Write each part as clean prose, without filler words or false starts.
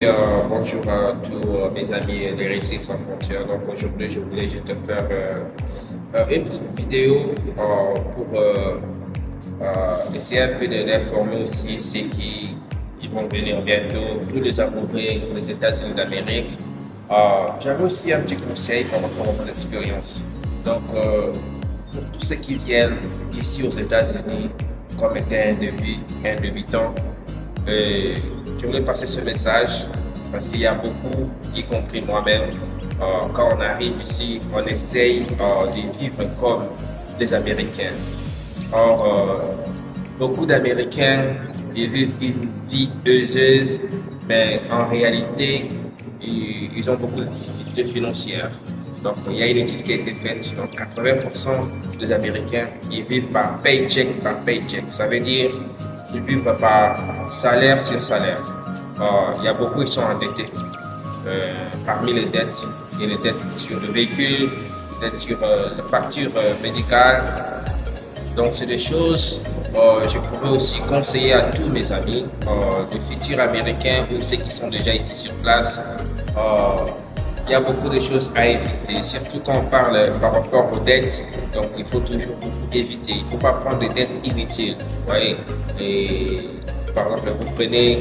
Bonjour à tous mes amis des Récits sans frontières. Donc aujourd'hui, je voulais juste faire une petite vidéo pour essayer un peu de l'informer aussi ceux qui vont venir bientôt, tous les amoureux des États-Unis d'Amérique. J'avais aussi un petit conseil par rapport à mon expérience. Donc pour tous ceux qui viennent ici aux États-Unis comme étant un débutant, je voulais passer ce message parce qu'il y a beaucoup, y compris moi-même, quand on arrive ici, on essaye de vivre comme les Américains. Or, beaucoup d'Américains ils vivent une vie heureuse, mais en réalité, ils ont beaucoup de difficultés financières. Donc, il y a une étude qui a été faite. Donc, 80% des Américains, ils vivent par paycheck par paycheck. Ça veut dire qu'ils vivent par salaire sur salaire. Il y a beaucoup qui sont endettés. Parmi les dettes, il y a les dettes sur le véhicule, les dettes sur la facture médicale. Donc, c'est des choses je pourrais aussi conseiller à tous mes amis, de futurs Américains ou ceux qui sont déjà ici sur place. Il y a beaucoup de choses à éviter, surtout quand on parle par rapport aux dettes. Donc, il faut toujours éviter. Il ne faut pas prendre des dettes inutiles. Vous voyez, et, par exemple, vous prenez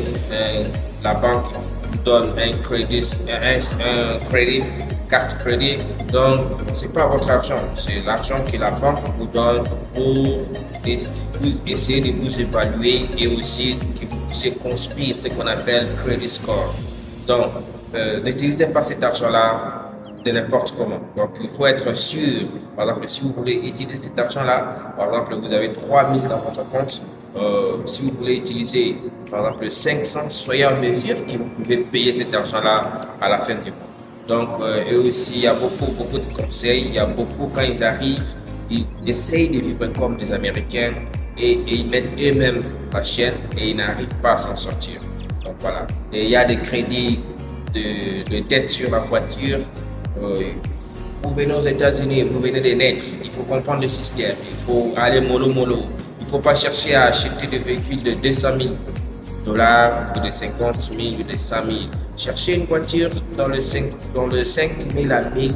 la banque vous donne un crédit, carte crédit. Donc, c'est pas votre argent, c'est l'argent que la banque vous donne pour essayer de vous évaluer et aussi que vous puissiez construire ce qu'on appelle credit score. Donc, n'utilisez pas cet argent-là de n'importe comment. Donc, il faut être sûr. Par exemple, si vous voulez utiliser cet argent-là, par exemple, vous avez 3 000 dans votre compte. Si vous voulez utiliser, par exemple, 500, soyez en mesure que vous pouvez payer cet argent-là à la fin du mois. Donc, et aussi, il y a beaucoup de conseils. Il y a beaucoup, quand ils arrivent, ils essayent de vivre comme des Américains et ils mettent eux-mêmes la chaîne et ils n'arrivent pas à s'en sortir. Donc, voilà. Et il y a des crédits de dette sur la voiture. Vous venez aux États-Unis, vous venez de naître, il faut comprendre le système, il faut aller mollo. Il ne faut pas chercher à acheter des véhicules de 200 000 dollars ou de 50 000 ou de 100 000. Cherchez une voiture dans le 5 000 à 1000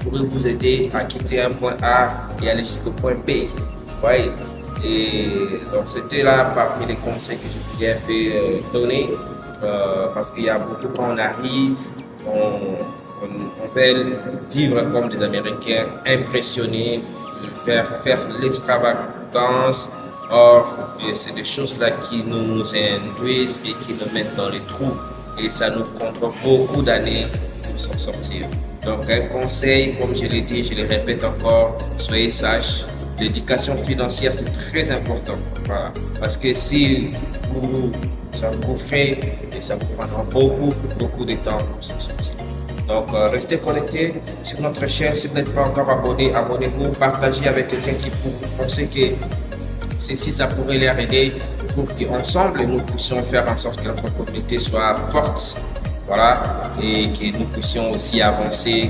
pour vous aider à quitter un point A et aller jusqu'au point B. Ouais. Et donc c'était là parmi les conseils que je voulais un peu donner parce qu'il y a beaucoup quand on arrive, on veut vivre comme des Américains, impressionner, faire l'extravagance. Or, c'est des choses-là qui nous induisent et qui nous mettent dans les trous. Et ça nous prend beaucoup d'années pour s'en sortir. Donc, un conseil, comme je l'ai dit, je le répète encore, soyez sages. L'éducation financière, c'est très important. Voilà. Parce que si ça vous ferait et ça vous prendra beaucoup de temps pour s'en sortir. Donc, restez connectés sur notre chaîne. Si vous n'êtes pas encore abonné, abonnez-vous, partagez avec quelqu'un qui pensez que si ça pourrait les aider pour qu'ensemble nous puissions faire en sorte que notre communauté soit forte, voilà, et que nous puissions aussi avancer,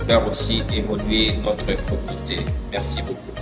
faire aussi évoluer notre communauté. Merci beaucoup.